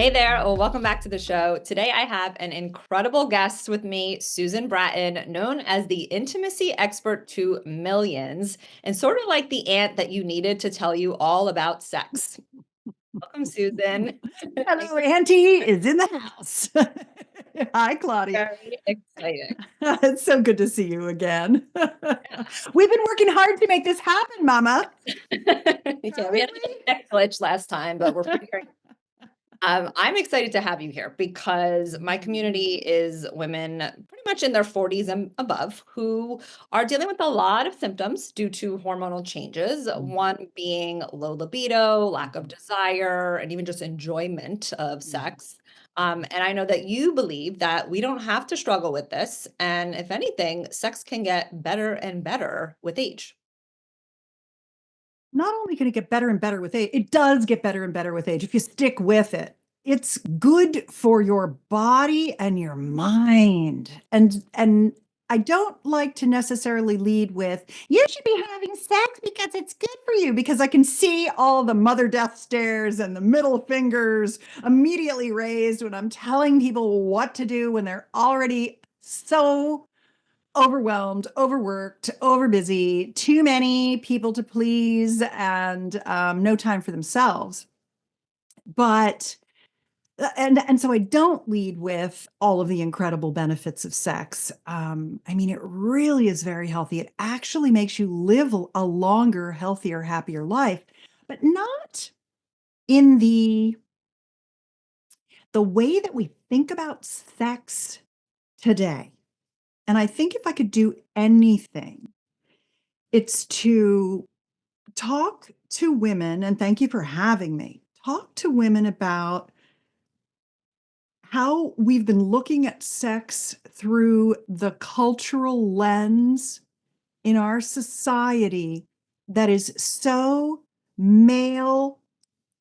Hey there. Well, welcome back to the show. Today I have an incredible guest with me, Susan Bratton, known as the intimacy expert to millions, and sort of like the aunt that you needed to tell you all about sex. Welcome, Susan. Thanks Hello, for Auntie is in the house. Hi, Claudia. very exciting. It's so good to see you again. We've been working hard to make this happen, Mama. Yeah, we had a tech glitch last time, but we're figuring. I'm excited to have you here because my community is women pretty much in their 40s and above who are dealing with a lot of symptoms due to hormonal changes. One being low libido, lack of desire, and even just enjoyment of sex. And I know that you believe that we don't have to struggle with this. And if anything, sex can get better and better with age. Not only can it get better and better with age, it does get better and better with age if you stick with it. It's good for your body and your mind. And I don't like to necessarily lead with, you should be having sex because it's good for you, because I can see all the mother death stares and the middle fingers immediately raised when I'm telling people what to do when they're already so overwhelmed, overworked, overbusy, too many people to please, and no time for themselves. But and so I don't lead with all of the incredible benefits of sex. I mean, it really is very healthy. It actually makes you live a longer, healthier, happier life, but not in the way that we think about sex today. And I think if I could do anything, it's to talk to women, and thank you for having me. Talk to women about how we've been looking at sex through the cultural lens in our society that is so male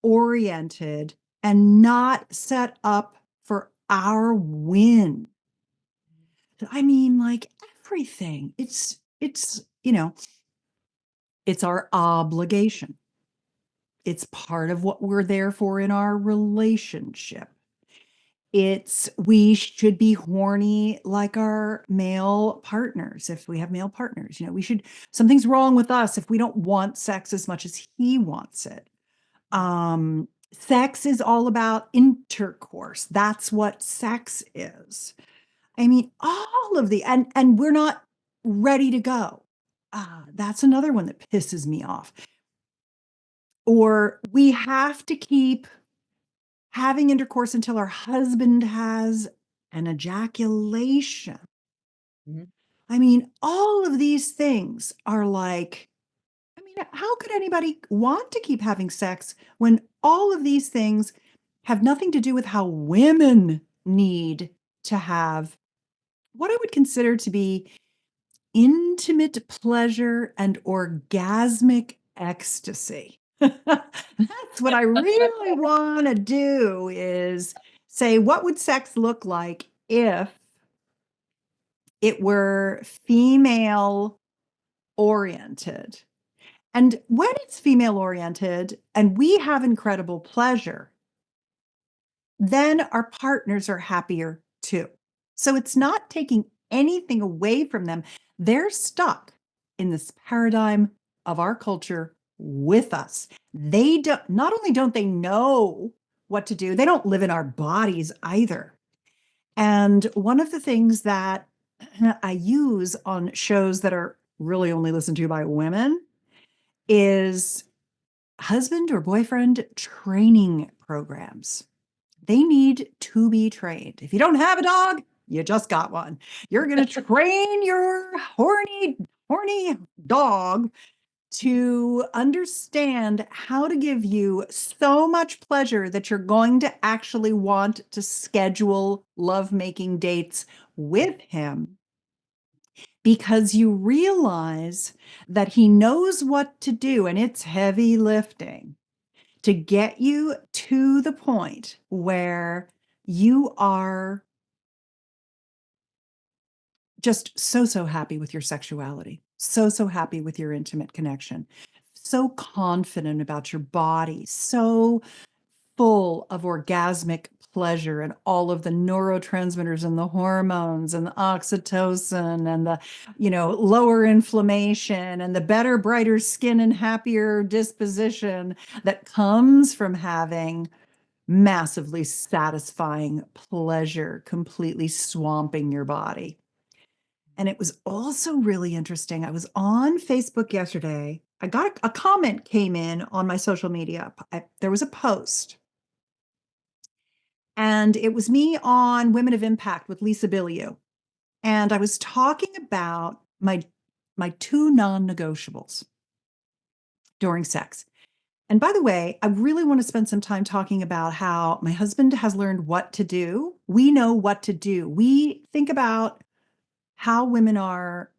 oriented and not set up for our win. I mean, like everything. It's our obligation. It's part of what we're there for in our relationship. We should be horny like our male partners if we have male partners. Something's wrong with us if we don't want sex as much as he wants it. Sex is all about intercourse. That's what sex is. I mean, all of and we're not ready to go. That's another one that pisses me off. Or we have to keep having intercourse until our husband has an ejaculation. Mhm. I mean, all of these things are like, I mean, how could anybody want to keep having sex when all of these things have nothing to do with how women need to have what I would consider to be intimate pleasure and orgasmic ecstasy. That's what I really want to do, is say, what would sex look like if it were female oriented? And when it's female oriented and we have incredible pleasure, then our partners are happier too. So it's not taking anything away from them. They're stuck in this paradigm of our culture with us. They don't, not only don't they know what to do, they don't live in our bodies either. And one of the things that I use on shows that are really only listened to by women is husband or boyfriend training programs. They need to be trained. If you don't have a dog, you just got one. You're going to train your horny dog to understand how to give you so much pleasure that you're going to actually want to schedule lovemaking dates with him, because you realize that he knows what to do, and it's heavy lifting to get you to the point where you are just so happy with your sexuality, so happy with your intimate connection, so confident about your body, so full of orgasmic pleasure and all of the neurotransmitters and the hormones and the oxytocin and the, lower inflammation and the better, brighter skin and happier disposition that comes from having massively satisfying pleasure completely swamping your body. And it was also really interesting. I was on Facebook yesterday. I got a comment came in on my social media. There was a post, and it was me on Women of Impact with Lisa Bilyeu. And I was talking about my two non-negotiables during sex. And by the way, I really want to spend some time talking about how my husband has learned what to do. We know what to do. We think about how women are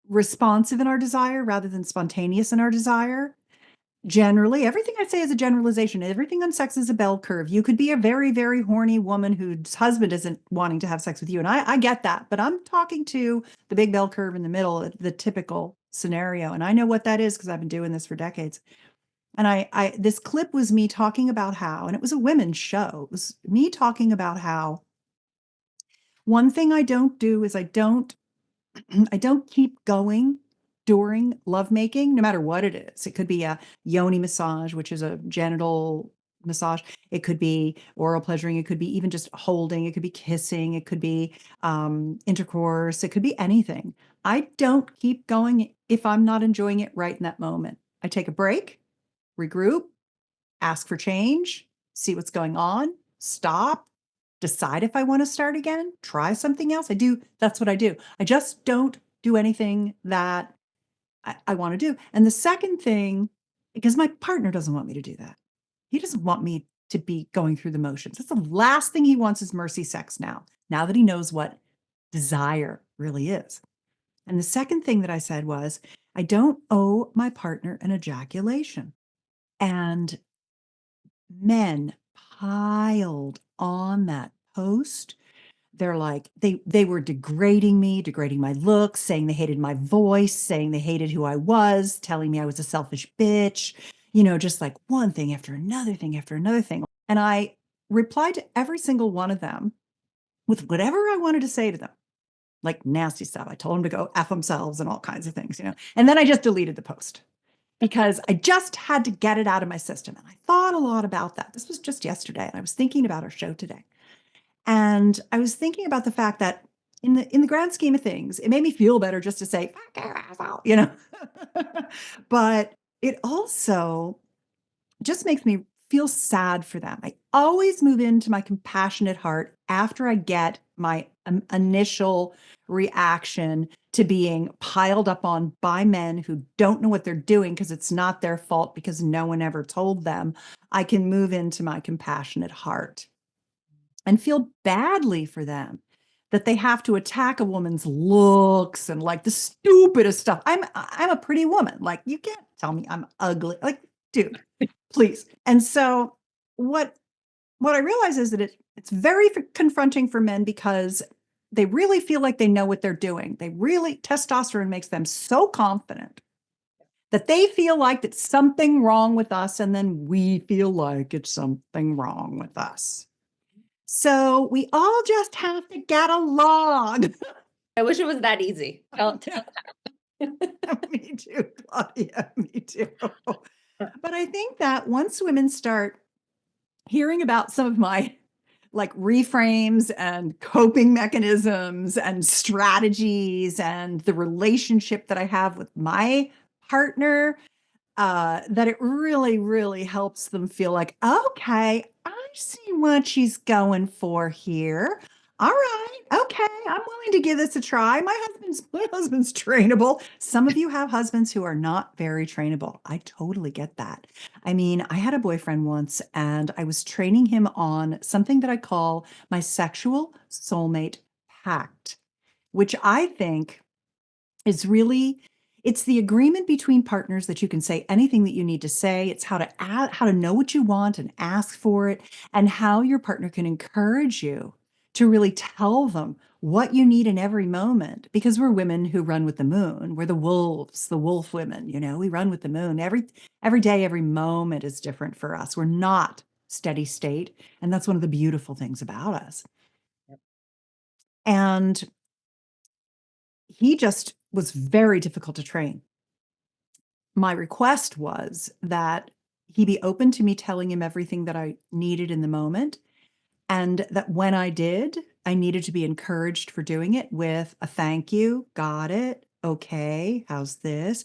responsive in our desire rather than spontaneous in our desire. Generally, everything I say is a generalization. Everything on sex is a bell curve. You could be a very, very horny woman whose husband isn't wanting to have sex with you. And I get that, but I'm talking to the big bell curve in the middle, the typical scenario. And I know what that is because I've been doing this for decades. And this clip was me talking about how, and it was a women's show. It was me talking about how one thing I don't do is I don't keep going during lovemaking, no matter what it is. It could be a yoni massage, which is a genital massage. It could be oral pleasuring. It could be even just holding. It could be kissing. It could be intercourse. It could be anything. I don't keep going if I'm not enjoying it right in that moment. I take a break, regroup, ask for change, see what's going on, stop, decide if I want to start again, try something else. That's what I do. I just don't do anything that I want to do. And the second thing, because my partner doesn't want me to do that. He doesn't want me to be going through the motions. That's the last thing he wants is mercy sex now that he knows what desire really is. And the second thing that I said was, I don't owe my partner an ejaculation. And men piled on that post. They're like, they were degrading me, degrading my looks, saying they hated my voice, saying they hated who I was, telling me I was a selfish bitch, just like one thing after another thing after another thing. And I replied to every single one of them with whatever I wanted to say to them, like nasty stuff. I told them to go F themselves and all kinds of things, and then I just deleted the post because I just had to get it out of my system. And I thought a lot about that. This was just yesterday. And I was thinking about our show today. And I was thinking about the fact that in the grand scheme of things, it made me feel better just to say, fuck your asshole, but it also just makes me feel sad for them. I always move into my compassionate heart after I get my initial reaction to being piled up on by men who don't know what they're doing because it's not their fault because no one ever told them. I can move into my compassionate heart and feel badly for them that they have to attack a woman's looks and like the stupidest stuff. I'm a pretty woman. Like, you can't tell me I'm ugly. Like, dude, please. And so what I realize is that it's very confronting for men because they really feel like they know what they're doing. Testosterone makes them so confident that they feel like it's something wrong with us, and then we feel like it's something wrong with us. So we all just have to get along. I wish it was that easy. Me too, Claudia. Me too. But I think that once women start hearing about some of my like reframes and coping mechanisms and strategies and the relationship that I have with my partner, that it really, really helps them feel like, okay, I see what she's going for here. All right, okay, I'm willing to give this a try. My husband's trainable. Some of you have husbands who are not very trainable. I totally get that. I mean, I had a boyfriend once and I was training him on something that I call my sexual soulmate pact, which I think is really, it's the agreement between partners that you can say anything that you need to say. It's how to know what you want and ask for it, and how your partner can encourage you to really tell them what you need in every moment, because we're women who run with the moon. We're the wolves, the wolf women, we run with the moon. Every day, every moment is different for us. We're not steady state. And that's one of the beautiful things about us. Yep. And he just was very difficult to train. My request was that he be open to me telling him everything that I needed in the moment, and that when I did, I needed to be encouraged for doing it with a thank you, got it, okay, how's this?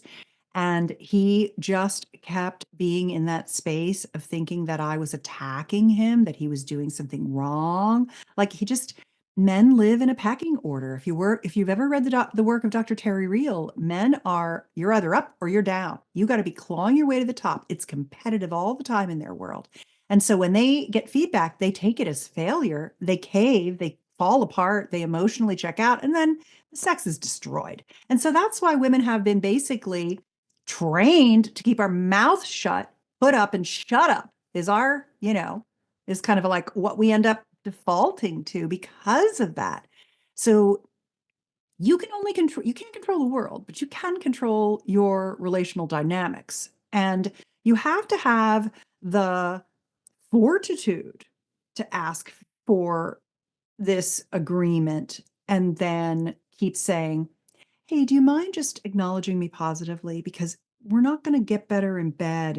And he just kept being in that space of thinking that I was attacking him, that he was doing something wrong. Like he just men live in a pecking order. If you've ever read the work of Dr. Terry Real, men are you're either up or you're down. You got to be clawing your way to the top. It's competitive all the time in their world. And so when they get feedback, they take it as failure. They cave, they fall apart, they emotionally check out, and then the sex is destroyed. And so that's why women have been basically trained to keep our mouth shut, put up and shut up is our, is kind of like what we end up defaulting to because of that. So you can't control the world, but you can control your relational dynamics. And you have to have the fortitude to ask for this agreement and then keep saying, hey, do you mind just acknowledging me positively? Because we're not going to get better in bed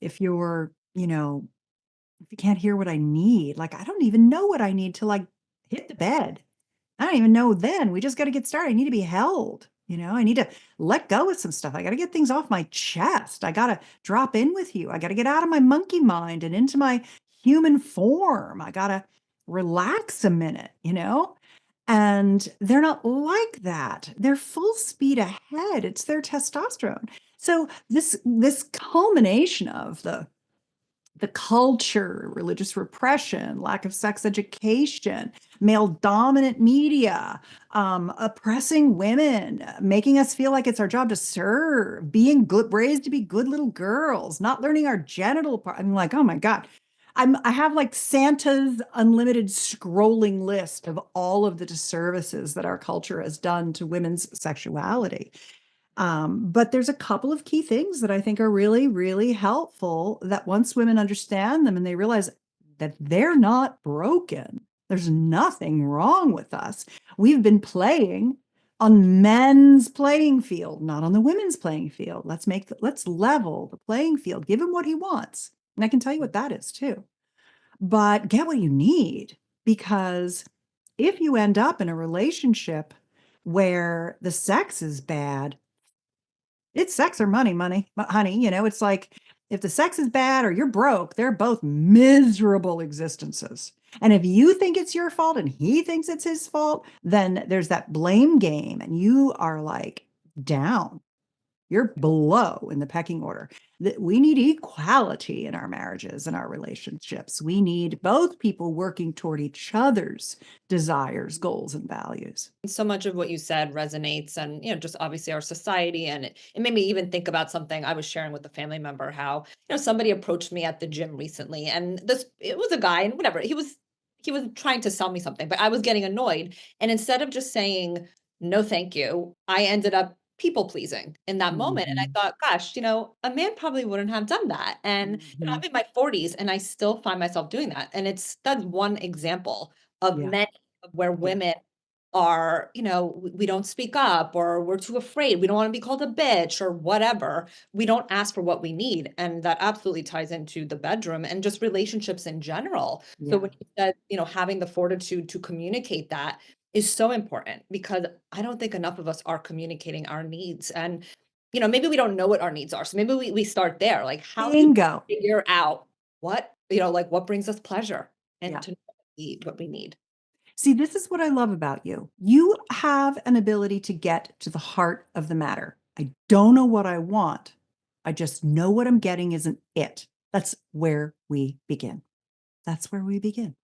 if you're, if you can't hear what I need. Like I don't even know what I need to like hit the bed. I don't even know then. We just got to get started. I need to be held. I need to let go of some stuff. I got to get things off my chest. I got to drop in with you. I got to get out of my monkey mind and into my human form. I got to relax a minute. And they're not like that. They're full speed ahead. It's their testosterone. So this culmination of the culture, religious repression, lack of sex education, male dominant media, oppressing women, making us feel like it's our job to serve, being good, raised to be good little girls, not learning our genital part. I'm like, oh my God. I have like Santa's unlimited scrolling list of all of the disservices that our culture has done to women's sexuality. But there's a couple of key things that I think are really, really helpful that once women understand them and they realize that they're not broken, there's nothing wrong with us. We've been playing on men's playing field, not on the women's playing field. Let's level the playing field, give him what he wants. And I can tell you what that is too. But get what you need because if you end up in a relationship where the sex is bad, it's sex or money, honey. It's like if the sex is bad or you're broke, they're both miserable existences. And if you think it's your fault and he thinks it's his fault, then there's that blame game and you are like down. You're below in the pecking order. We need equality in our marriages and our relationships. We need both people working toward each other's desires, goals, and values. So much of what you said resonates and just obviously our society, and it made me even think about something I was sharing with a family member, how somebody approached me at the gym recently, and it was a guy, and whatever, he was trying to sell me something, but I was getting annoyed, and instead of just saying no thank you, I ended up people pleasing in that moment, and I Mhm. thought, gosh, a man probably wouldn't have done that, and I'm Mhm. in my 40s and I still find myself doing that, and that's one example of Yeah. many of where Yeah. women are, we don't speak up, or we're too afraid. We don't want to be called a bitch or whatever. We don't ask for what we need. And that absolutely ties into the bedroom and just relationships in general. So Yeah. when you said, having the fortitude to communicate that is so important, because I don't think enough of us are communicating our needs. And, maybe we don't know what our needs are. So maybe we start there. Like, how do Bingo. we figure out like what brings us pleasure and Yeah. to know what we need? See, this is what I love about you. You have an ability to get to the heart of the matter. I don't know what I want. I just know what I'm getting isn't it. That's where we begin. That's where we begin.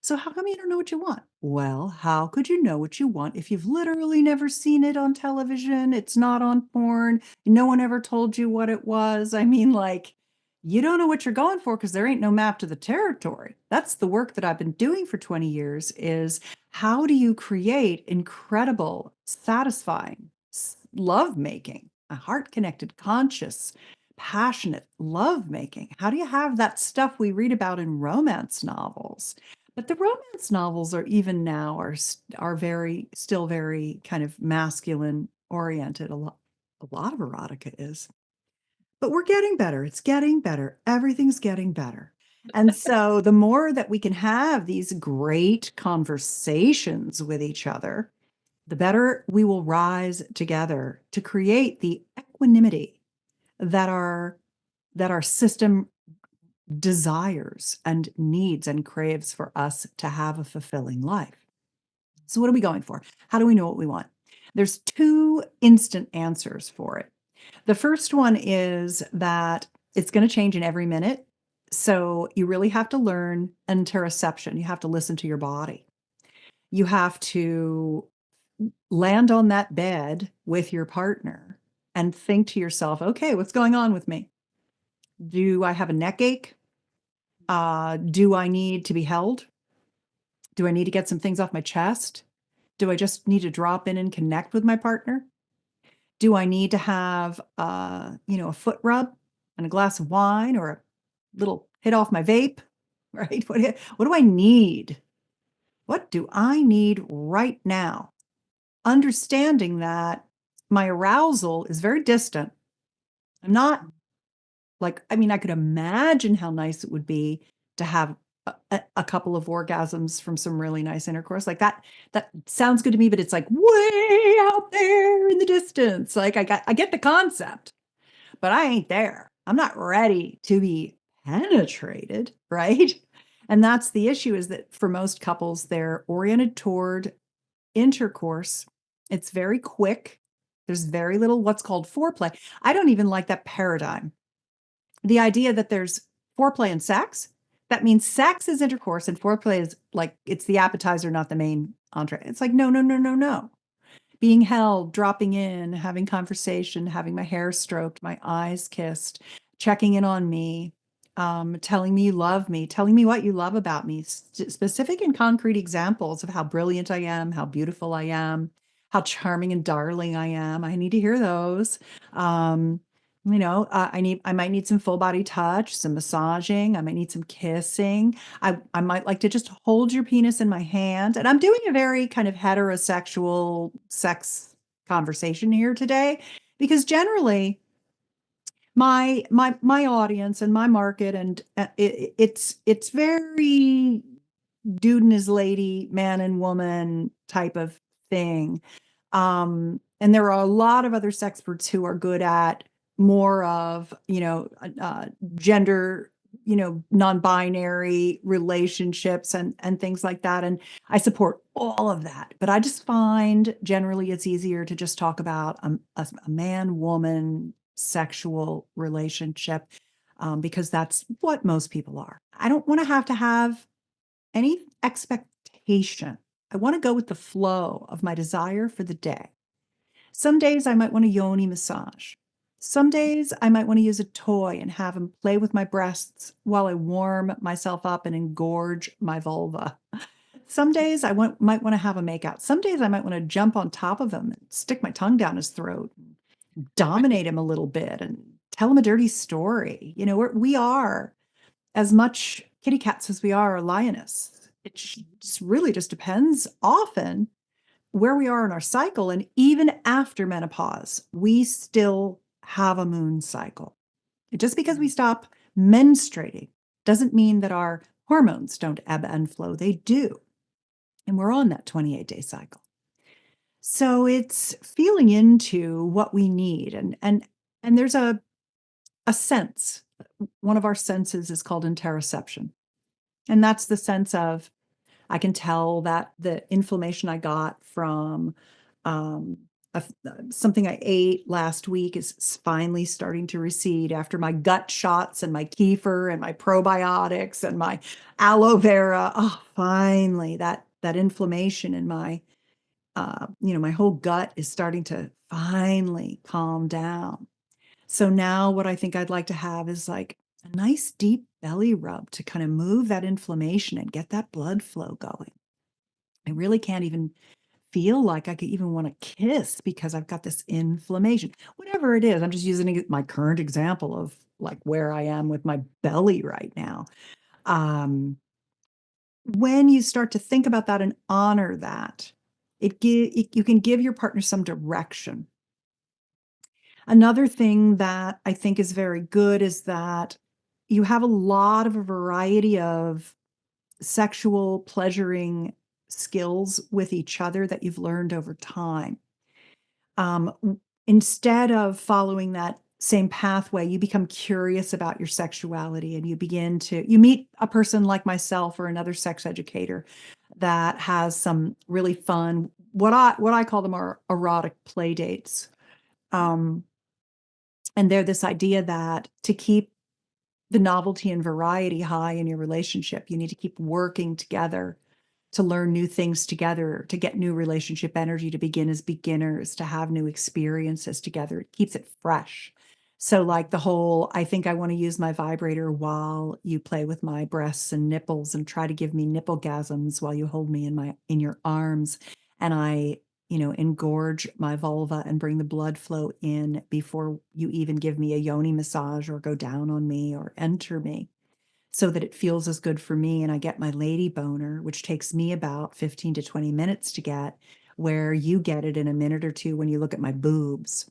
So how come you don't know what you want? Well, how could you know what you want if you've literally never seen it on television? It's not on porn. No one ever told you what it was. I mean, like, you don't know what you're going for because there ain't no map to the territory. That's the work that I've been doing for 20 years is how do you create incredible, satisfying love making, a heart connected, conscious, passionate lovemaking? How do you have that stuff we read about in romance novels? But the romance novels are even now are very still very kind of masculine oriented. A lot of erotica is. But we're getting better. It's getting better. Everything's getting better. And so the more that we can have these great conversations with each other, the better we will rise together to create the equanimity that our system desires and needs and craves for us to have a fulfilling life. So what are we going for? How do we know what we want? There's two instant answers for it. The first one is that it's going to change in every minute. So you really have to learn interoception. You have to listen to your body. You have to land on that bed with your partner and think to yourself, okay, what's going on with me? Do I have a neck ache? Do I need to be held? Do I need to get some things off my chest? Do I just need to drop in and connect with my partner? Do I need to have, a foot rub and a glass of wine or a little hit off my vape, right? What do I need? What do I need right now? Understanding that my arousal is very distant. I'm not like, I mean, I could imagine how nice it would be to have a couple of orgasms from some really nice intercourse. Like that sounds good to me, but it's like way out there in the distance. Like I get the concept, but I ain't there. I'm not ready to be penetrated, right? And that's the issue is that for most couples, they're oriented toward intercourse. It's very quick. There's very little what's called foreplay. I don't even like that paradigm. The idea that there's foreplay and sex, that means sex is intercourse and foreplay is like it's the appetizer, not the main entree. It's like, no, no, no, no, no. Being held, dropping in, having conversation, having my hair stroked, my eyes kissed, checking in on me, telling me you love me, telling me what you love about me, specific and concrete examples of how brilliant I am, how beautiful I am, how charming and darling I am. I need to hear those. Um, I might need some full body touch, some massaging. I might need some kissing. I might like to just hold your penis in my hand. And I'm doing a very kind of heterosexual sex conversation here today because generally my audience and my market and it's very dude and his lady, man and woman type of thing. And there are a lot of other sexperts who are good at more of, gender, non-binary relationships and things like that. And I support all of that. But I just find generally it's easier to just talk about a man-woman sexual relationship because that's what most people are. I don't want to have any expectation. I want to go with the flow of my desire for the day. Some days I might want a yoni massage. Some days I might want to use a toy and have him play with my breasts while I warm myself up and engorge my vulva. Some days might want to have a makeout. Some days I might want to jump on top of him and stick my tongue down his throat, and dominate him a little bit and tell him a dirty story. We are as much kitty cats as we are lioness. It just really just depends often where we are in our cycle. And even after menopause, we still have a moon cycle. Just because we stop menstruating doesn't mean that our hormones don't ebb and flow. They do. And we're on that 28-day cycle. So it's feeling into what we need. And there's a sense. One of our senses is called interoception. And that's the sense of I can tell that the inflammation I got from something I ate last week is finally starting to recede after my gut shots and my kefir and my probiotics and my aloe vera. Oh, finally, that inflammation in my my whole gut is starting to finally calm down. So now what I think I'd like to have is like a nice deep belly rub to kind of move that inflammation and get that blood flow going. I really can't even feel like I could even want to kiss because I've got this inflammation. Whatever it is, I'm just using my current example of like where I am with my belly right now. Um, when you start to think about that and honor that, you can give your partner some direction. Another thing that I think is very good is that you have a lot of a variety of sexual pleasuring skills with each other that you've learned over time. Instead of following that same pathway, you become curious about your sexuality and you meet a person like myself or another sex educator that has some really fun, what I call them are erotic play dates. Um, and they're this idea that to keep the novelty and variety high in your relationship, you need to keep working together to learn new things together, to get new relationship energy, to begin as beginners, to have new experiences together. It keeps it fresh. So, like the whole, I think I want to use my vibrator while you play with my breasts and nipples and try to give me nipplegasms while you hold me in your arms. And I, engorge my vulva and bring the blood flow in before you even give me a yoni massage or go down on me or enter me so that it feels as good for me and I get my lady boner, which takes me about 15 to 20 minutes to get, where you get it in a minute or two when you look at my boobs.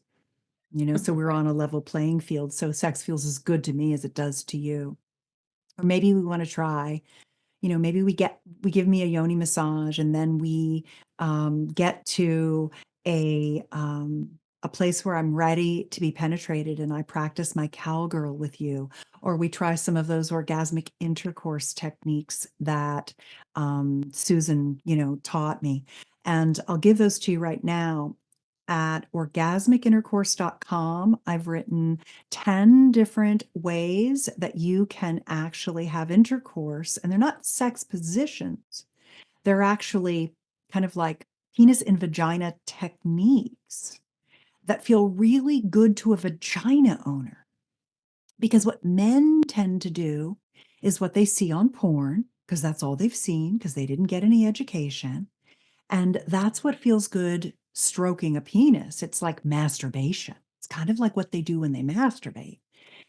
So we're Right. on a level playing field. So sex feels as good to me as it does to you. Or maybe we want to try, maybe we give me a yoni massage and then we get to a place where I'm ready to be penetrated and I practice my cowgirl with you, or we try some of those orgasmic intercourse techniques that Susan, taught me. And I'll give those to you right now. At orgasmicintercourse.com, I've written 10 different ways that you can actually have intercourse. And they're not sex positions, they're actually kind of like penis and vagina techniques that feel really good to a vagina owner. Because what men tend to do is what they see on porn, because that's all they've seen, because they didn't get any education. And that's what feels good stroking a penis. It's like masturbation. It's kind of like what they do when they masturbate.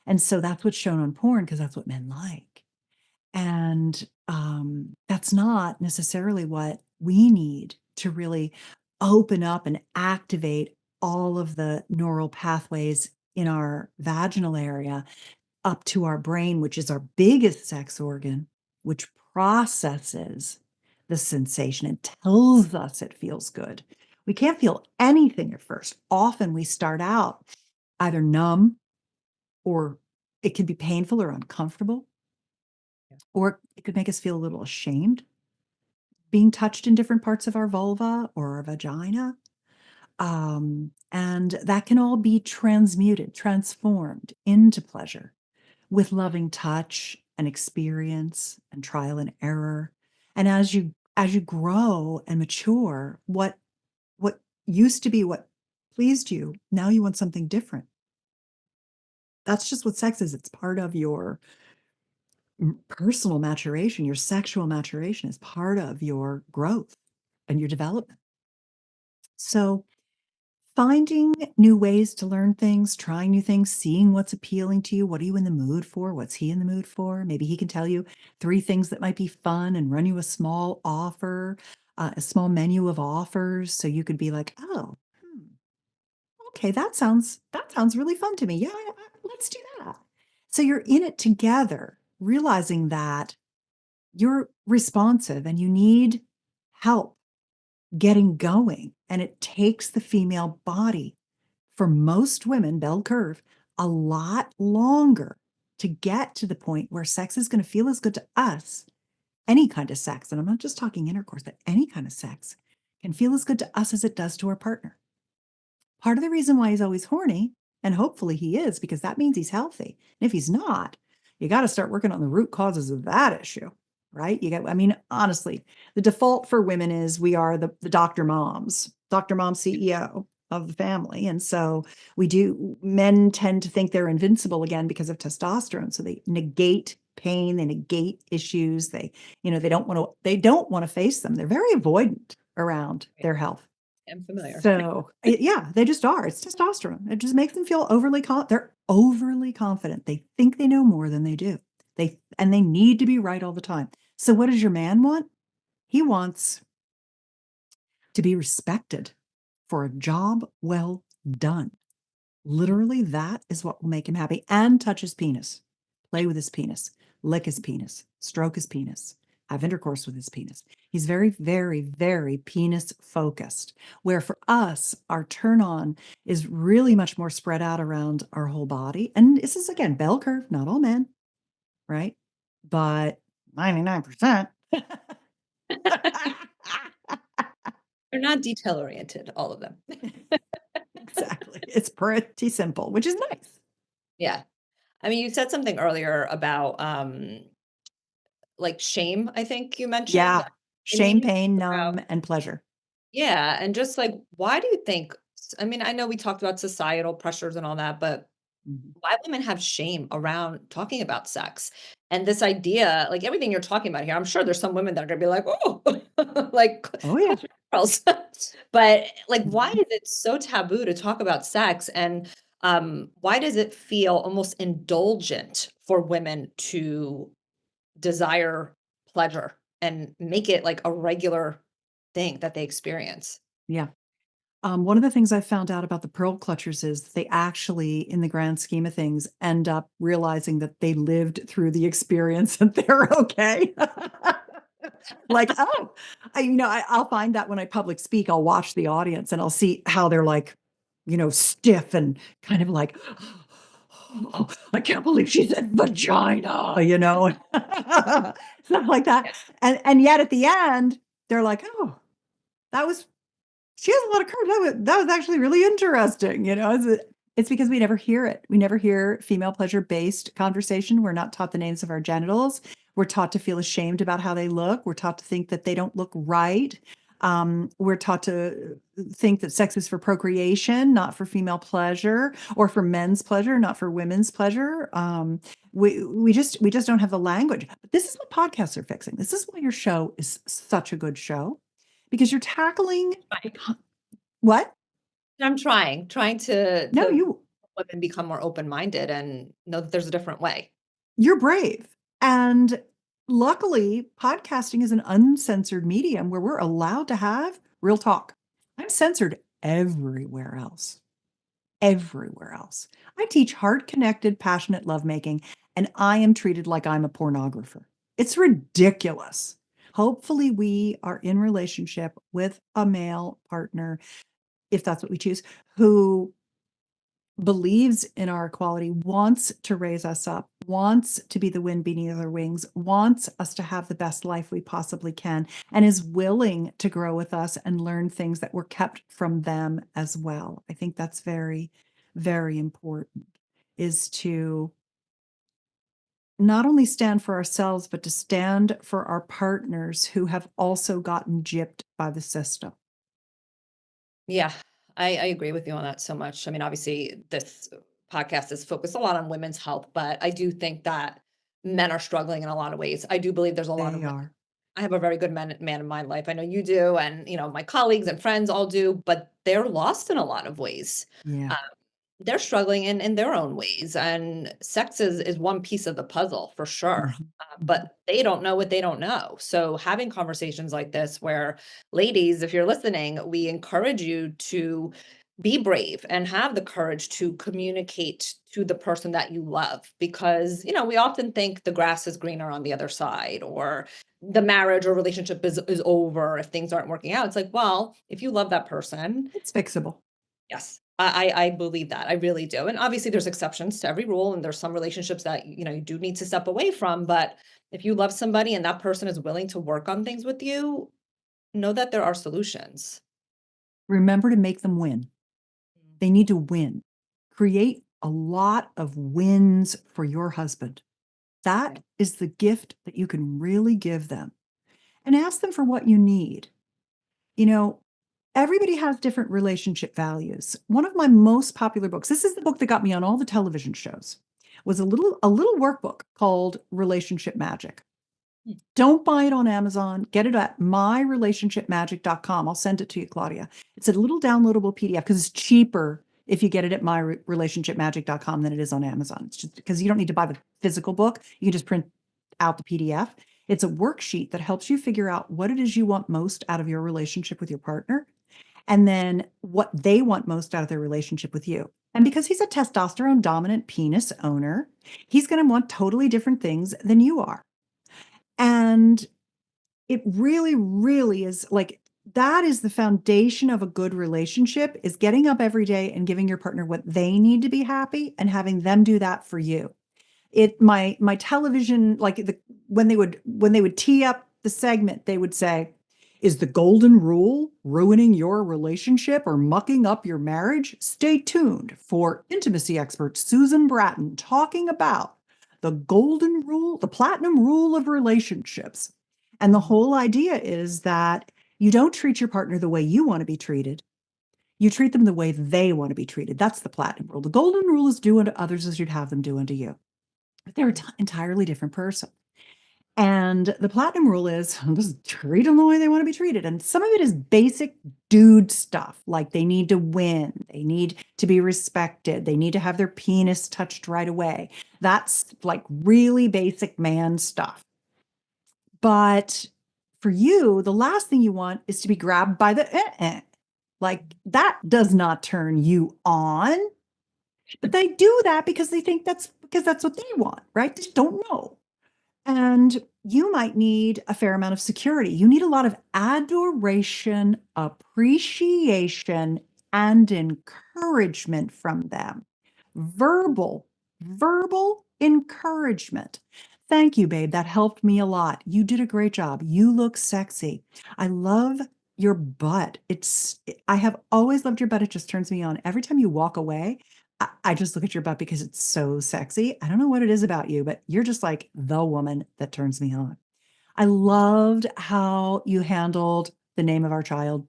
And so that's what's shown on porn because that's what men like. And that's not necessarily what we need to really open up and activate all of the neural pathways in our vaginal area up to our brain, which is our biggest sex organ, which processes the sensation and tells us it feels good. We can't feel anything at first. Often we start out either numb or it can be painful or uncomfortable, or it could make us feel a little ashamed being touched in different parts of our vulva or our vagina. And that can all be transmuted, transformed into pleasure with loving touch and experience and trial and error. And as you grow and mature, what used to be what pleased you, now you want something different. That's just what sex is. It's part of your personal maturation. Your sexual maturation is part of your growth and your development. So finding new ways to learn things, trying new things, seeing what's appealing to you. What are you in the mood for? What's he in the mood for? Maybe he can tell you 3 things that might be fun and run you a small offer, a small menu of offers. So you could be like, oh, okay, that sounds really fun to me. Yeah, let's do that. So you're in it together, realizing that you're responsive and you need help getting going. And it takes the female body, for most women, bell curve, a lot longer to get to the point where sex is going to feel as good to us. Any kind of sex, and I'm not just talking intercourse, but any kind of sex can feel as good to us as it does to our partner. Part of the reason why he's always horny, and hopefully he is, because that means he's healthy. And if he's not, you got to start working on the root causes of that issue, right? I mean, honestly, the default for women is we are the Dr. Mom CEO of the family. And so men tend to think they're invincible again because of testosterone. So they negate pain, they negate issues. They don't want to face them. They're very avoidant. around their health. I'm familiar. So, yeah, they just are. It's testosterone. It just makes them feel they're overly confident. They think they know more than they do. They need to be right all the time. So what does your man want? He wants to be respected for a job well done. Literally, that is what will make him happy. And touch his penis, play with his penis, lick his penis, stroke his penis, have intercourse with his penis. He's very, very, very penis focused. Where for us, our turn on is really much more spread out around our whole body. And this is, again, bell curve, not all men, right? But 99%. They're not detail oriented, all of them. Exactly. It's pretty simple, which is nice. Yeah. I mean, you said something earlier about, like shame, I think you mentioned. Yeah. It made Shame, me pain, think about, numb, and pleasure. yeah, and just like, why do you think, I mean, I know we talked about societal pressures and all that, but Mhm. why women have shame around talking about sex? And this idea, like everything you're talking about here, I'm sure there's some women that are gonna be like, "Oh," like, Oh, yeah. clutch your pearls. But, like, why Mhm. is it so taboo to talk about sex? And, why does it feel almost indulgent for women to desire pleasure and make it like a regular thing that they experience? Yeah. One of the things I found out about the pearl clutchers is they actually, in the grand scheme of things, end up realizing that they lived through the experience and they're okay. Like, oh, I'll find that when I public speak, I'll watch the audience and I'll see how they're like, stiff and kind of like, oh, I can't believe she said vagina, stuff like that. Yeah. And yet at the end, they're like, oh, that was she has a lot of courage. That was actually really interesting, it's because we never hear it. We never hear female pleasure-based conversation. We're not taught the names of our genitals. We're taught to feel ashamed about how they look. We're taught to think that they don't look right. We're taught to think that sex is for procreation, not for female pleasure, or for men's pleasure, not for women's pleasure. We just don't have the language. But this is what podcasts are fixing. This is why your show is such a good show because you're tackling Right. what? I'm trying to No, help women become more open-minded and know that there's a different way. you're brave. And luckily, podcasting is an uncensored medium where we're allowed to have real talk. I'm censored everywhere else. Everywhere else. I teach heart connected, passionate lovemaking, and I am treated like I'm a pornographer. It's ridiculous. Hopefully, we are in relationship with a male partner, if that's what we choose, who believes in our equality, wants to raise us up, wants to be the wind beneath our wings, wants us to have the best life we possibly can, and is willing to grow with us and learn things that were kept from them as well. I think that's very, very important, is to not only stand for ourselves, but to stand for our partners who have also gotten gypped by the system. Yeah, I agree with you on that so much. I mean, obviously, this podcast is focused a lot on women's health, but I do think that men are struggling in a lot of ways. I do believe there's a lot of They women. are. I have a very good man in my life. I know you do, and my colleagues and friends all do, but they're lost in a lot of ways. Yeah. They're struggling in their own ways, and sex is one piece of the puzzle for sure. Mhm. Mhm. But they don't know what they don't know. So having conversations like this where, ladies, if you're listening, we encourage you to be brave and have the courage to communicate to the person that you love, because we often think the grass is greener on the other side, or the marriage or relationship is over if things aren't working out. It's like, well, if you love that person. It's fixable. Yes, I believe that, I really do, and obviously there's exceptions to every rule, and there's some relationships that, you do need to step away from, but if you love somebody and that person is willing to work on things with you, know that there are solutions. Remember to make them win. Mm. They need to win. Create a lot of wins for your husband. Yeah. That is the gift that you can really give them. And ask them for what you need. You know, everybody has different relationship values. One of my most popular books, this is the book that got me on all the television shows, was a little workbook called Relationship Magic. Don't buy it on Amazon. Get it at myrelationshipmagic.com. I'll send it to you, Claudia. It's a little downloadable PDF because it's cheaper if you get it at myrelationshipmagic.com than it is on Amazon. It's just because you don't need to buy the physical book. You can just print out the PDF. It's a worksheet that helps you figure out what it is you want most out of your relationship with your partner and then what they want most out of their relationship with you. And because he's a testosterone dominant penis owner, he's going to want totally different things than you are. And it really, really is like that is the foundation of a good relationship is getting up every day and giving your partner what they need to be happy and having them do that for you. My television, like when they would tee up the segment, they would say, "Is the golden rule ruining your relationship or mucking up your marriage? Stay tuned for intimacy expert Susan Bratton talking about the golden rule, the platinum rule of relationships." And the whole idea is that you don't treat your partner the way you want to be treated. You treat them the way they want to be treated. That's the platinum rule. The golden rule is do unto others as you'd have them do unto you. But they're an entirely different person. And the platinum rule is just treat them the way they want to be treated. And some of it is basic dude stuff, like they need to win, they need to be respected, they need to have their penis touched right away. That's like really basic man stuff. But for you, the last thing you want is to be grabbed by the like that does not turn you on. But they do that because they think that's what they want, right? They just don't know. And you might need a fair amount of security. You need a lot of adoration, appreciation, and encouragement from them. Verbal encouragement. Thank you, babe. That helped me a lot. You did a great job. You look sexy. I love your butt. I have always loved your butt. It just turns me on. Every time you walk away, I just look at your butt because it's so sexy. I don't know what it is about you, but you're just like the woman that turns me on. I loved how you handled the name of our child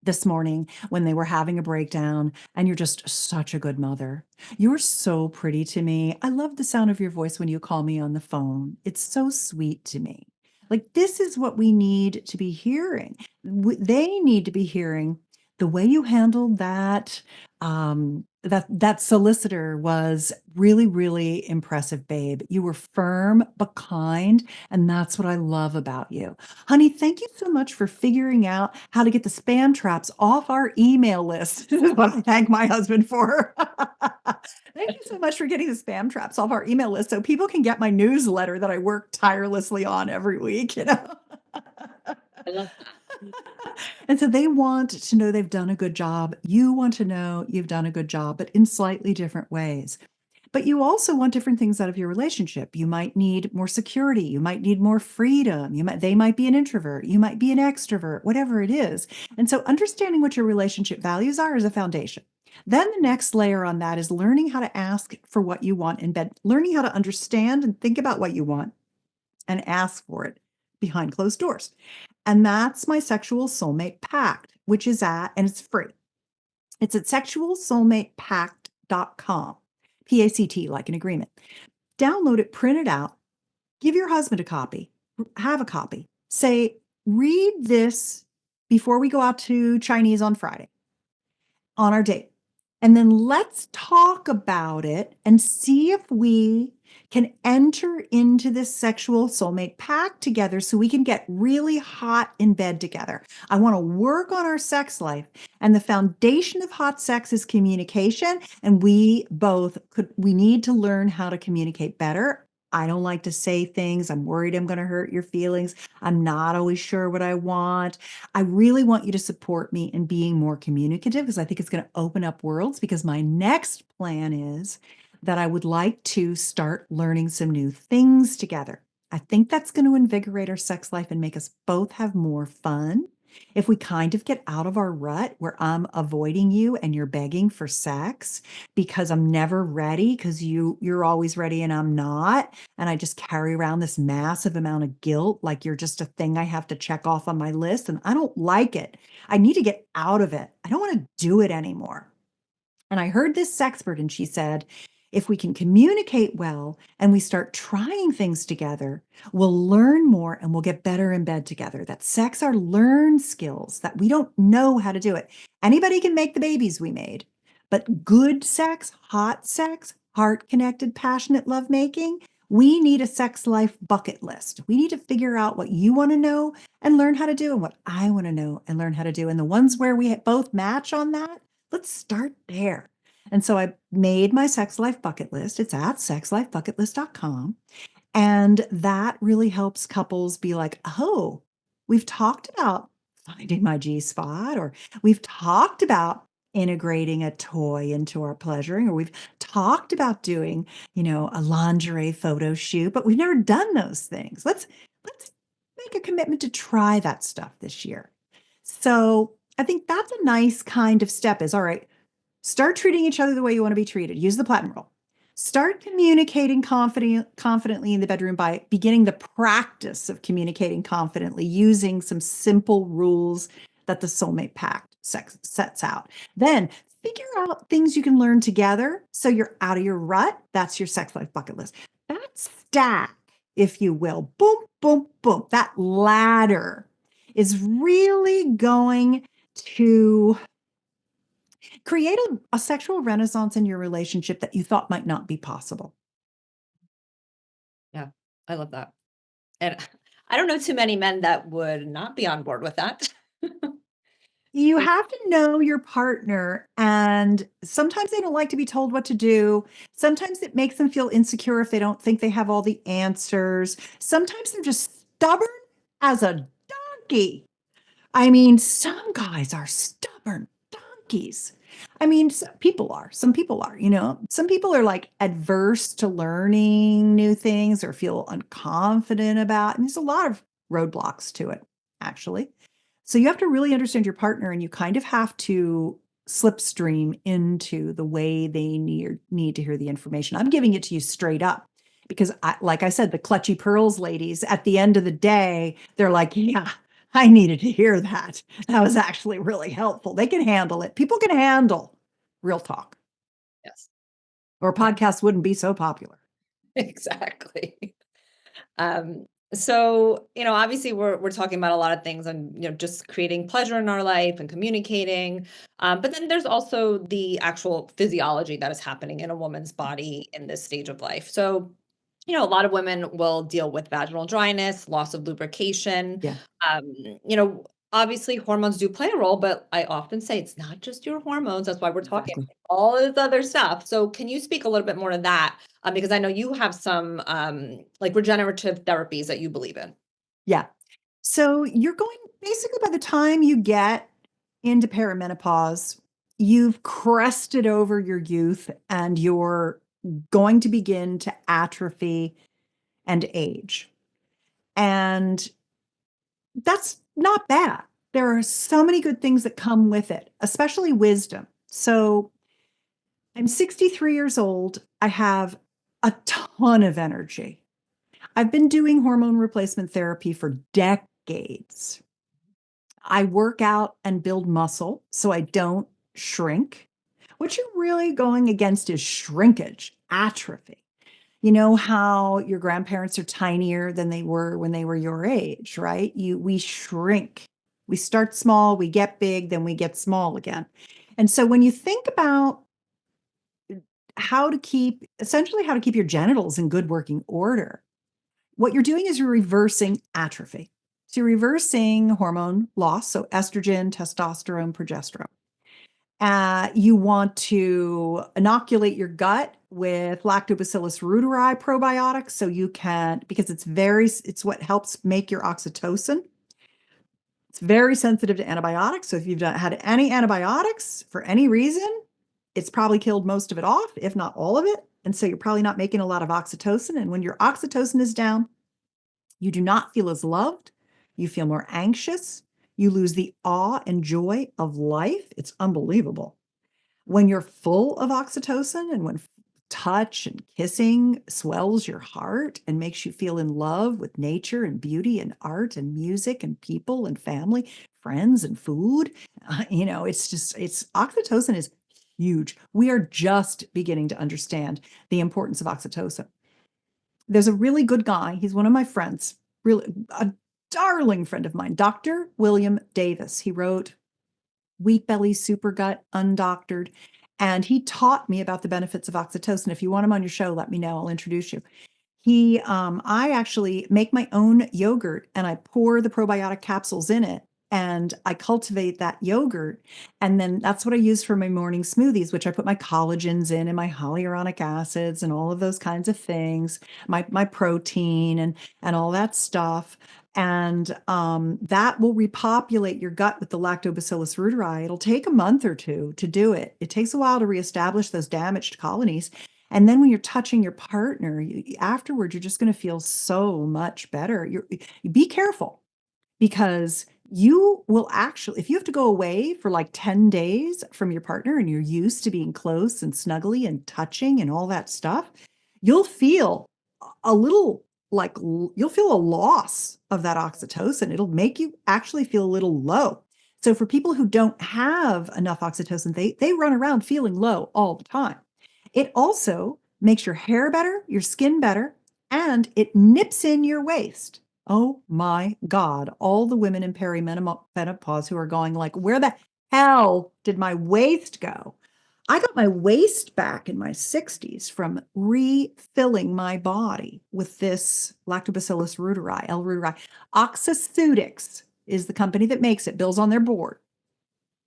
this morning when they were having a breakdown, and you're just such a good mother. You're so pretty to me. I love the sound of your voice when you call me on the phone. It's so sweet to me. Like, this is what we need to be hearing. They need to be hearing the way you handled that. That solicitor was really, really impressive, babe. You were firm but kind, and that's what I love about you. Honey, thank you so much for figuring out how to get the spam traps off our email list. This is what I thank my husband for. Thank you so much for getting the spam traps off our email list so people can get my newsletter that I work tirelessly on every week, you know? I love that. And so they want to know they've done a good job. You want to know you've done a good job, but in slightly different ways. But you also want different things out of your relationship. You might need more security. You might need more freedom. They might be an introvert. You might be an extrovert, whatever it is. And so understanding what your relationship values are is a foundation. Then the next layer on that is learning how to ask for what you want in bed, learning how to understand and think about what you want and ask for it behind closed doors. And that's my Sexual Soulmate Pact, which is and it's free. It's at sexualsoulmatepact.com. PACT, like an agreement. Download it, print it out, give your husband a copy, have a copy. Say, read this before we go out to Chinese on Friday on our date. And then let's talk about it and see if we can enter into this sexual soulmate pact together so we can get really hot in bed together. I want to work on our sex life. And the foundation of hot sex is communication. And we need to learn how to communicate better. I don't like to say things. I'm worried I'm going to hurt your feelings. I'm not always sure what I want. I really want you to support me in being more communicative because I think it's going to open up worlds. Because my next plan is that I would like to start learning some new things together. I think that's going to invigorate our sex life and make us both have more fun. If we kind of get out of our rut where I'm avoiding you and you're begging for sex because I'm never ready because you're always ready and I'm not, and I just carry around this massive amount of guilt like you're just a thing I have to check off on my list, and I don't like it. I need to get out of it. I don't want to do it anymore. And I heard this sexpert and she said, If we can communicate well and we start trying things together, we'll learn more and we'll get better in bed together. That sex are learned skills that we don't know how to do it. Anybody can make the babies we made, but good sex, hot sex, heart connected, passionate lovemaking, we need a sex life bucket list. We need to figure out what you want to know and learn how to do, and what I want to know and learn how to do. And the ones where we both match on that, let's start there. And so I made my sex life bucket list. It's at sexlifebucketlist.com. And that really helps couples be like, oh, we've talked about finding my G spot, or we've talked about integrating a toy into our pleasuring, or we've talked about doing, a lingerie photo shoot, but we've never done those things. Let's make a commitment to try that stuff this year. So I think that's a nice kind of step is all right, start treating each other the way you want to be treated. Use the platinum rule. Start communicating confidently in the bedroom by beginning the practice of communicating confidently using some simple rules that the soulmate pact sets out. Then figure out things you can learn together so you're out of your rut. That's your sex life bucket list. That stack, if you will, boom, boom, boom, that ladder is really going to create a sexual renaissance in your relationship that you thought might not be possible. Yeah, I love that. And I don't know too many men that would not be on board with that. You have to know your partner, and sometimes they don't like to be told what to do. Sometimes it makes them feel insecure if they don't think they have all the answers. Sometimes they're just stubborn as a donkey. I mean, some guys are stubborn donkeys. I mean, people are. Some people are, Some people are like adverse to learning new things or feel unconfident about. And there's a lot of roadblocks to it, actually. So you have to really understand your partner, and you kind of have to slipstream into the way they need to hear the information. I'm giving it to you straight up because like I said, the clutchy pearls ladies at the end of the day, they're like, yeah, I needed to hear that. That was actually really helpful. They can handle it. People can handle real talk, Yes. or podcasts wouldn't be so popular. Exactly. So, obviously we're talking about a lot of things and, just creating pleasure in our life and communicating. But then there's also the actual physiology that is happening in a woman's body in this stage of life. So, a lot of women will deal with vaginal dryness, loss of lubrication. Yeah, Um, you know, Obviously hormones do play a role, but I often say it's not just your hormones. That's why we're talking exactly. all this other stuff. So can you speak a little bit more to that? Because I know you have some like regenerative therapies that you believe in. Yeah. So you're going basically by the time you get into perimenopause, you've crested over your youth and you're going to begin to atrophy and age. And that's not bad. There are so many good things that come with it, especially wisdom. So I'm 63 years old. I have a ton of energy. I've been doing hormone replacement therapy for decades. I work out and build muscle so I don't shrink. What you're really going against is shrinkage, atrophy. You know how your grandparents are tinier than they were when they were your age, right? We shrink. We start small, we get big, then we get small again. And so when you think about essentially how to keep your genitals in good working order, what you're doing is you're reversing atrophy. So you're reversing hormone loss, so estrogen, testosterone, progesterone. You want to inoculate your gut with Lactobacillus reuteri probiotics so you can, because it's what helps make your oxytocin. It's very sensitive to antibiotics. So if you've had any antibiotics for any reason, it's probably killed most of it off, if not all of it. And so you're probably not making a lot of oxytocin. And when your oxytocin is down, you do not feel as loved. You feel more anxious. You lose the awe and joy of life. It's unbelievable. When you're full of oxytocin and when touch and kissing swells your heart and makes you feel in love with nature and beauty and art and music and people and family, friends and food, it's oxytocin is huge. We are just beginning to understand the importance of oxytocin. There's a really good guy. He's one of my friends, really a darling friend of mine, Dr. William Davis. He wrote Wheat Belly, Super Gut, Undoctored, and he taught me about the benefits of oxytocin. If you want him on your show, let me know. I'll introduce you. I actually make my own yogurt and I pour the probiotic capsules in it and I cultivate that yogurt. And then that's what I use for my morning smoothies, which I put my collagens in and my hyaluronic acids and all of those kinds of things, my protein and all that stuff. And that will repopulate your gut with the lactobacillus reuteri. It'll take a month or two to do it. It takes a while to reestablish those damaged colonies. And then when you're touching your partner, afterward, you're just going to feel so much better. You be careful because you will actually, if you have to go away for like 10 days from your partner and you're used to being close and snuggly and touching and all that stuff, you'll feel a little like you'll feel a loss of that oxytocin. It'll make you actually feel a little low. So for people who don't have enough oxytocin, they run around feeling low all the time. It also makes your hair better, your skin better, and it nips in your waist. Oh my God. All the women in perimenopause who are going like, where the hell did my waist go? I got my waist back in my 60s from refilling my body with this lactobacillus reuteri, L. reuteri. Oxyceutics is the company that makes it. Bill's on their board.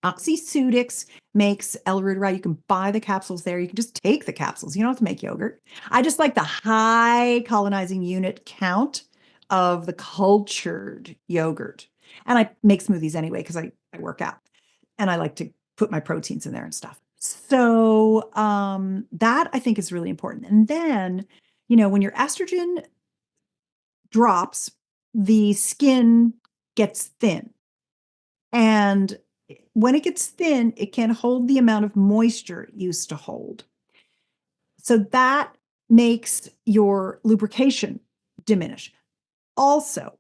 Oxyceutics makes L. reuteri. You can buy the capsules there. You can just take the capsules. You don't have to make yogurt. I just like the high colonizing unit count of the cultured yogurt. And I make smoothies anyway because I work out and I like to put my proteins in there and stuff. So that I think is really important. And then, when your estrogen drops, the skin gets thin. And when it gets thin, it can't hold the amount of moisture it used to hold. So that makes your lubrication diminish. Also,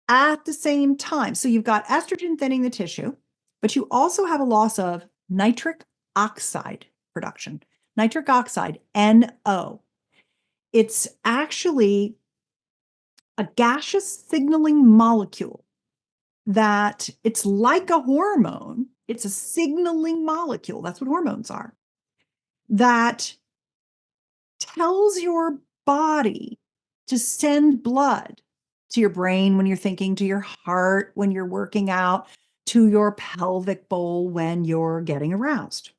at the same time, so you've got estrogen thinning the tissue, but you also have a loss of nitric oxide production. Nitric oxide, NO. It's actually a gaseous signaling molecule that it's like a hormone. It's a signaling molecule. That's what hormones are. That tells your body to send blood to your brain when you're thinking, to your heart when you're working out, to your pelvic bowl when you're getting aroused.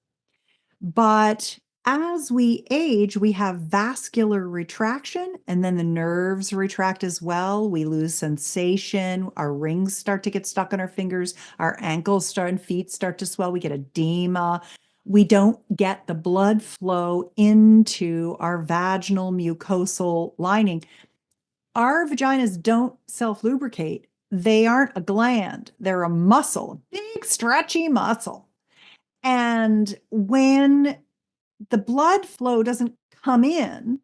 But as we age, we have vascular retraction, and then the nerves retract as well. We lose sensation. Our rings start to get stuck on our fingers. Our ankles and feet start to swell. We get edema. We don't get the blood flow into our vaginal mucosal lining. Our vaginas don't self-lubricate. They aren't a gland. They're a muscle, a big stretchy muscle. And when the blood flow doesn't come in,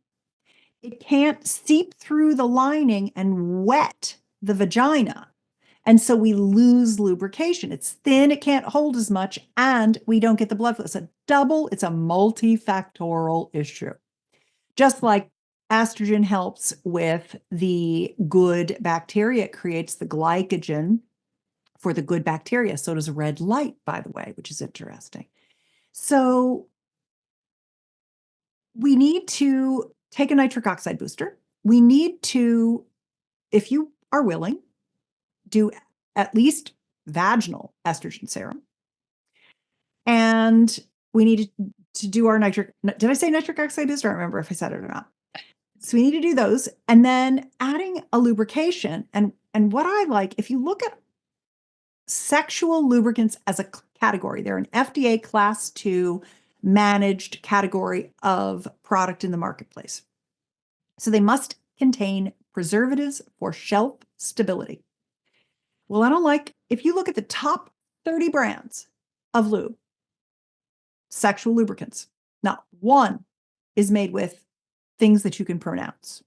it can't seep through the lining and wet the vagina. And so we lose lubrication. It's thin, it can't hold as much, and we don't get the blood flow. It's a multifactorial issue. Just like estrogen helps with the good bacteria, it creates the glycogen for the good bacteria. So does red light, by the way, which is interesting. So we need to take a nitric oxide booster. We need to, if you are willing, do at least vaginal estrogen serum. And we need to do our did I say nitric oxide booster? I don't remember if I said it or not. So we need to do those. And then adding a lubrication. And what I like, if you look at sexual lubricants as a category, they're an FDA class 2 managed category of product in the marketplace. So they must contain preservatives for shelf stability. Well, I don't like, if you look at the top 30 brands of lube, sexual lubricants, not one is made with things that you can pronounce.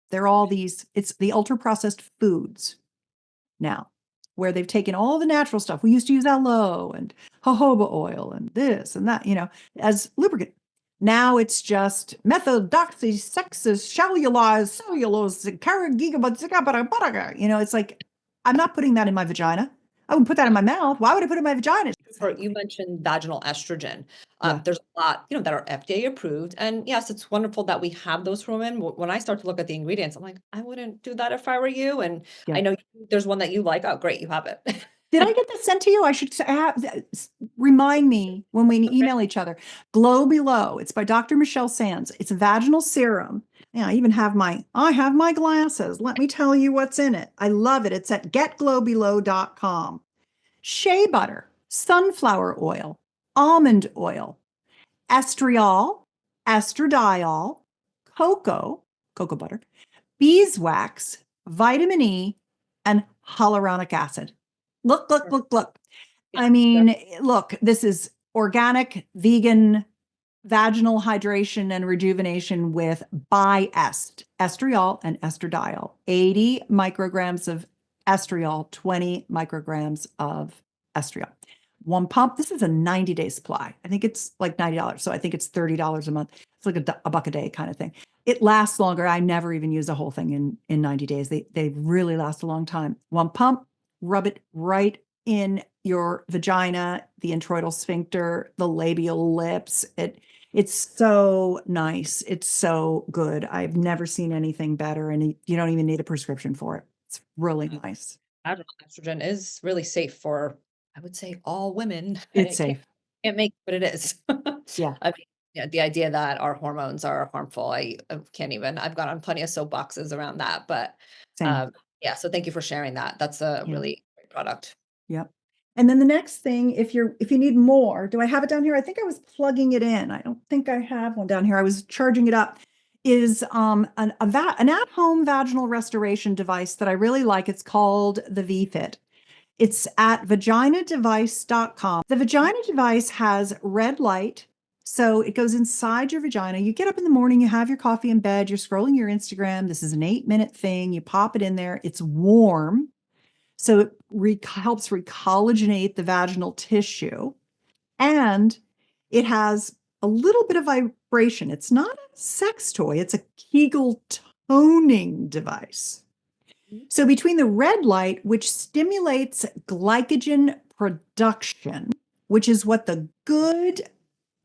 They're all these, it's the ultra processed foods now. where they've taken all the natural stuff. We used to use aloe and jojoba oil and this and that, as lubricant. Now it's just cellulose, it's like, I'm not putting that in my vagina. I wouldn't put that in my mouth. Why would I put it in my vagina? You mentioned vaginal estrogen. Yeah. There's a lot, that are FDA approved. And yes, it's wonderful that we have those for women. When I start to look at the ingredients, I'm like, I wouldn't do that if I were you. And Yeah. I know there's one that you like. Oh, great, you have it. Did I get this sent to you? I should remind me when we email each other. Glow Below. It's by Dr. Michelle Sands. It's a vaginal serum. Yeah, I have my glasses. Let me tell you what's in it. I love it. It's at getglowbelow.com. Shea butter, sunflower oil, almond oil, estriol, estradiol, cocoa butter, beeswax, vitamin E, and hyaluronic acid. Look. I mean, look, this is organic, vegan, vaginal hydration and rejuvenation with estriol and estradiol. 80 micrograms of estriol, 20 micrograms of estriol. One pump. This is a 90-day supply. I think it's like $90. So I think it's $30 a month. It's like a buck a day kind of thing. It lasts longer. I never even use the whole thing in 90 days. They really last a long time. One pump, rub it right in your vagina, the introital sphincter, the labial lips. It's so nice. It's so good. I've never seen anything better, and you don't even need a prescription for it. It's really nice. Vaginal estrogen is really safe for, I would say, all women. It's safe. Can't make, but it is. Yeah. I mean, the idea that our hormones are harmful, I can't even. I've gone on plenty of soapboxes around that, but Same. yeah. So thank you for sharing that. That's a Yeah. really great product. Yep. And then the next thing, if you need more, do I have it down here? I think I was plugging it in. I don't think I have one down here. I was charging it up. Is an at-home vaginal restoration device that I really like. It's called the VFit. It's at vaginadevice.com. The vagina device has red light. So it goes inside your vagina. You get up in the morning, you have your coffee in bed, you're scrolling your Instagram. This is an 8-minute thing. You pop it in there. It's warm. So it helps recollagenate the vaginal tissue. And it has a little bit of vibration. It's not a sex toy, it's a Kegel toning device. So between the red light, which stimulates glycogen production, which is what the good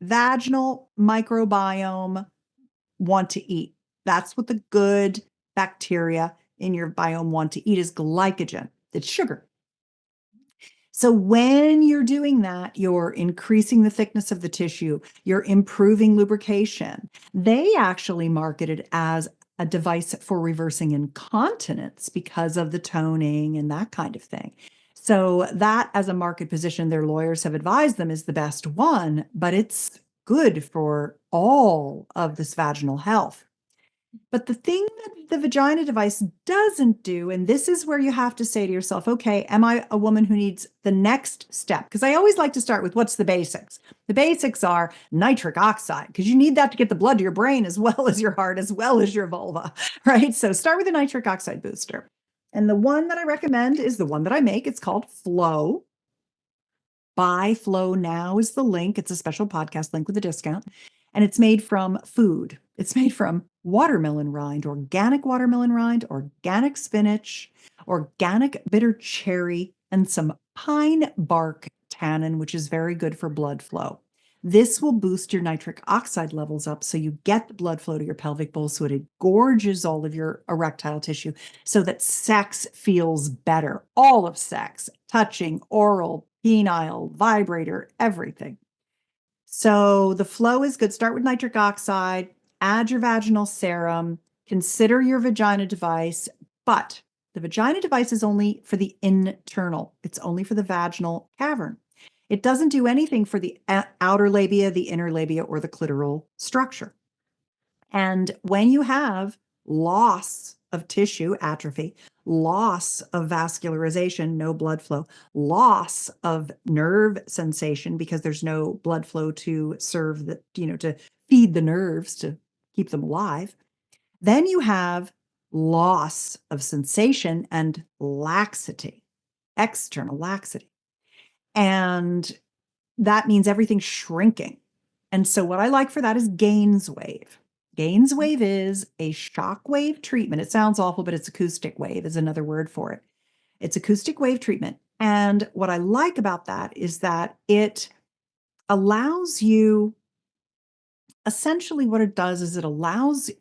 vaginal microbiome want to eat. That's what the good bacteria in your biome want to eat, is glycogen. It's sugar. So when you're doing that, you're increasing the thickness of the tissue, you're improving lubrication. They actually market it as a device for reversing incontinence because of the toning and that kind of thing. So that, as a market position, their lawyers have advised them is the best one, but it's good for all of this vaginal health. But the thing that the vagina device doesn't do, and this is where you have to say to yourself, okay, am I a woman who needs the next step? Because I always like to start with what's the basics. The basics are nitric oxide, because you need that to get the blood to your brain as well as your heart, as well as your vulva, right? So start with a nitric oxide booster. And the one that I recommend is the one that I make. It's called Flow. Buy Flow now is the link. It's a special podcast link with a discount. And it's made from food. It's made from watermelon rind, organic spinach, organic bitter cherry, and some pine bark tannin, which is very good for blood flow. This will boost your nitric oxide levels up so you get the blood flow to your pelvic bowl, so it engorges all of your erectile tissue so that sex feels better. All of sex, touching, oral, penile, vibrator, everything. So the Flow is good. Start with nitric oxide, add your vaginal serum, consider your vagina device, but the vagina device is only for the internal. It's only for the vaginal cavern. It doesn't do anything for the outer labia, the inner labia, or the clitoral structure. And when you have loss of tissue, atrophy, loss of vascularization, no blood flow, loss of nerve sensation because there's no blood flow to serve the, to feed the nerves to keep them alive, then you have loss of sensation and laxity. external laxity. And that means everything's shrinking. And so what I like for that is Gainswave. Gainswave is a shockwave treatment. It sounds awful, but it's acoustic wave is another word for it. It's acoustic wave treatment. And what I like about that is that it allows you, essentially what it does is it allows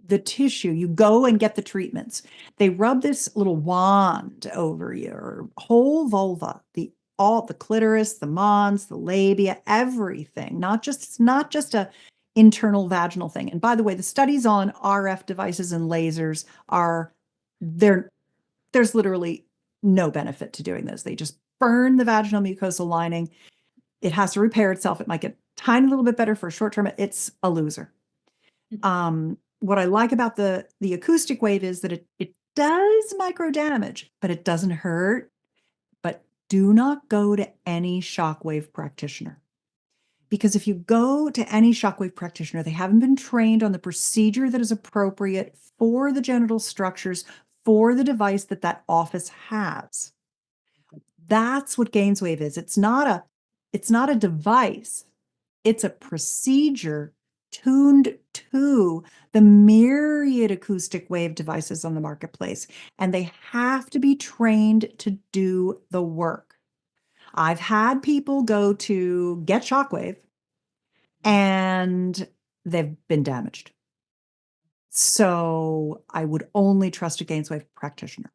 the tissue, you go and get the treatments. They rub this little wand over your whole vulva, all the clitoris, the mons, the labia, everything. It's not just a internal vaginal thing. And by the way, the studies on RF devices and lasers are there. There's literally no benefit to doing those. They just burn the vaginal mucosal lining. It has to repair itself. It might get a tiny little bit better for a short term. It's a loser. What I like about the acoustic wave is that it does micro damage, but it doesn't hurt. But do not go to any shockwave practitioner. Because if you go to any shockwave practitioner, they haven't been trained on the procedure that is appropriate for the genital structures for the device that that office has. That's what Gainswave is. It's not a device. It's a procedure tuned to the myriad acoustic wave devices on the marketplace, and they have to be trained to do the work. I've had people go to get shockwave and they've been damaged. So I would only trust a Gainswave practitioner.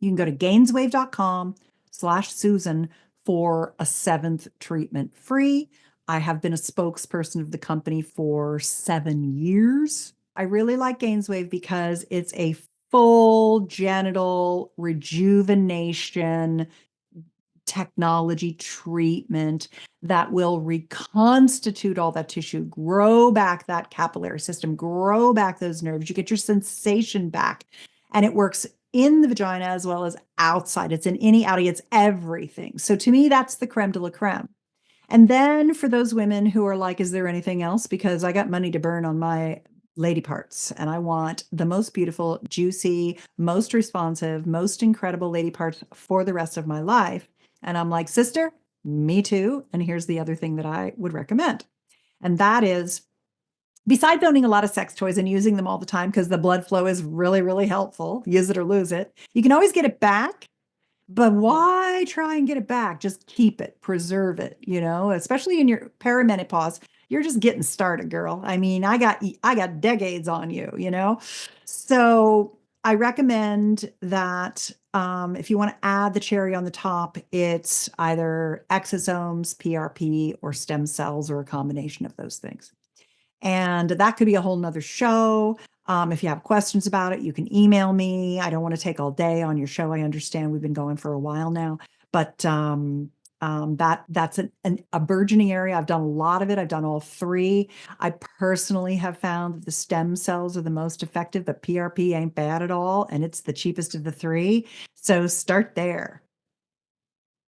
You can go to gainswave.com/Susan for a 7th treatment free. I have been a spokesperson of the company for 7 years. I really like Gainswave because it's a full genital rejuvenation technology treatment that will reconstitute all that tissue, grow back that capillary system, grow back those nerves. You get your sensation back. And it works in the vagina as well as outside. It's an innie, outie, it's everything. So to me, that's the creme de la creme. And then for those women who are like, is there anything else? Because I got money to burn on my lady parts and I want the most beautiful, juicy, most responsive, most incredible lady parts for the rest of my life. And I'm like, sister, me too. And here's the other thing that I would recommend. And that is, besides owning a lot of sex toys and using them all the time, because the blood flow is really, really helpful, use it or lose it, you can always get it back. But why try and get it back? Just keep it, preserve it, especially in your perimenopause. You're just getting started, girl. I mean, I got decades on you. So I recommend that if you want to add the cherry on the top, it's either exosomes, PRP, or stem cells, or a combination of those things. And that could be a whole nother show. If you have questions about it, you can email me. I don't want to take all day on your show. I understand we've been going for a while now, but that's a burgeoning area. I've done a lot of it. I've done all 3. I personally have found that the stem cells are the most effective, but PRP ain't bad at all, and it's the cheapest of the 3. So start there.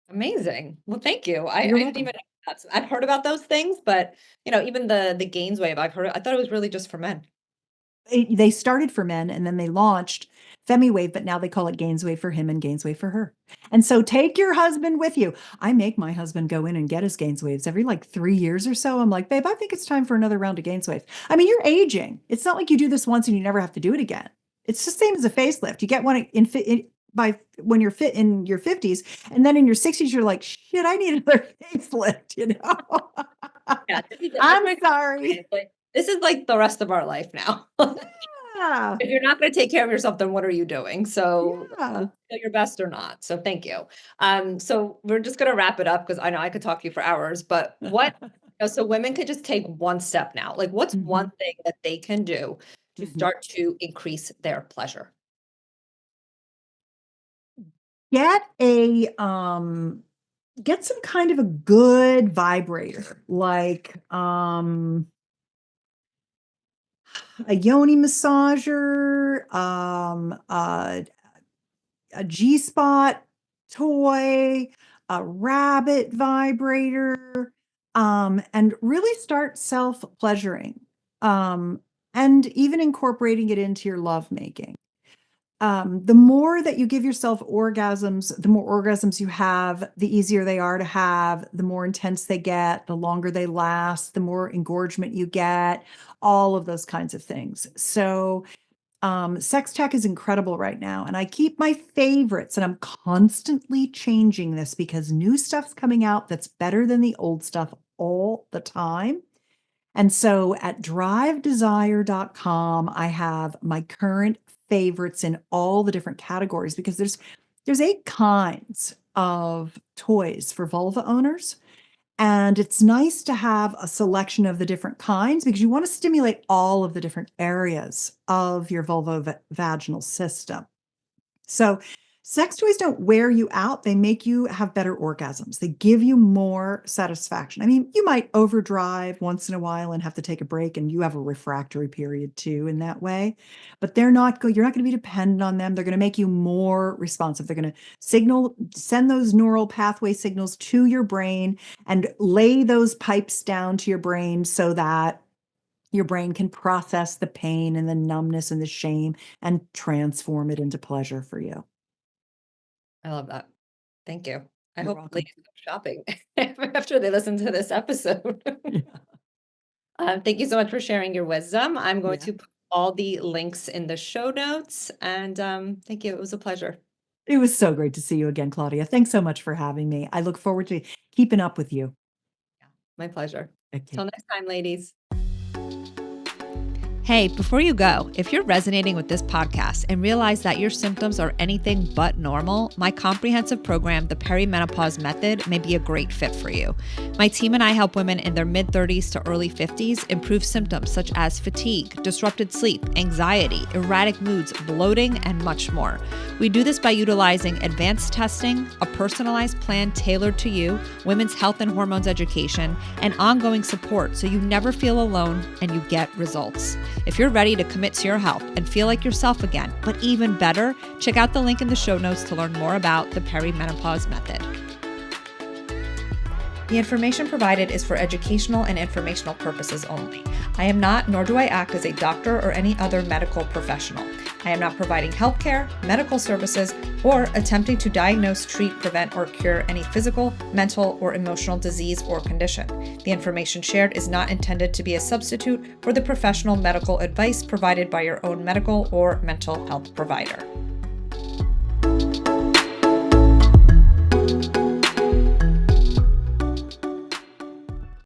Amazing. Well, thank you. I You're didn't welcome. even know that. I've heard about those things, but even the Gainswave, I thought it was really just for men. They started for men and then they launched FemiWave, but now they call it Gainswave for him and Gainswave for her. And so take your husband with you. I make my husband go in and get his Gainswaves every like 3 years or so. I'm like, babe, I think it's time for another round of Gainswave. I mean, you're aging. It's not like you do this once and you never have to do it again. It's the same as a facelift. You get one by when you're fit in your 50s, and then in your 60s, you're like, shit, I need another facelift, Yeah, I'm sorry. This is like the rest of our life now. Yeah. If you're not going to take care of yourself, then what are you doing? So Yeah. feel your best or not. So thank you. So we're just going to wrap it up because I know I could talk to you for hours, but so women could just take one step now. Like what's one thing that they can do to start to increase their pleasure? Get get some kind of a good vibrator, like a yoni massager, a G-spot toy, a rabbit vibrator, and really start self-pleasuring, and even incorporating it into your lovemaking. The more that you give yourself orgasms, the more orgasms you have, the easier they are to have, the more intense they get, the longer they last, the more engorgement you get, all of those kinds of things. So, sex tech is incredible right now, and I keep my favorites, and I'm constantly changing this because new stuff's coming out that's better than the old stuff all the time. And so at drivedesire.com, I have my current favorites in all the different categories because there's 8 kinds of toys for vulva owners. And it's nice to have a selection of the different kinds because you want to stimulate all of the different areas of your vulvovaginal system. So, sex toys don't wear you out, they make you have better orgasms. They give you more satisfaction. I mean, you might overdrive once in a while and have to take a break, and you have a refractory period too in that way, but you're not gonna be dependent on them. They're gonna make you more responsive. They're gonna send those neural pathway signals to your brain and lay those pipes down to your brain so that your brain can process the pain and the numbness and the shame and transform it into pleasure for you. I love that. Thank you. I You're hope welcome. ladies go shopping after they listen to this episode. Yeah. Thank you so much for sharing your wisdom. I'm going Yeah. to put all the links in the show notes, and thank you. It was a pleasure. It was so great to see you again, Claudia. Thanks so much for having me. I look forward to keeping up with you. Yeah, my pleasure. Okay. Till next time, ladies. Hey, before you go, if you're resonating with this podcast and realize that your symptoms are anything but normal, my comprehensive program, the Perimenopause Method, may be a great fit for you. My team and I help women in their mid-30s to early 50s improve symptoms such as fatigue, disrupted sleep, anxiety, erratic moods, bloating, and much more. We do this by utilizing advanced testing, a personalized plan tailored to you, women's health and hormones education, and ongoing support so you never feel alone and you get results. If you're ready to commit to your health and feel like yourself again, but even better, check out the link in the show notes to learn more about the Perimenopause Method. The information provided is for educational and informational purposes only. I am not, nor do I act as a doctor or any other medical professional. I am not providing healthcare, medical services, or attempting to diagnose, treat, prevent, or cure any physical, mental, or emotional disease or condition. The information shared is not intended to be a substitute for the professional medical advice provided by your own medical or mental health provider.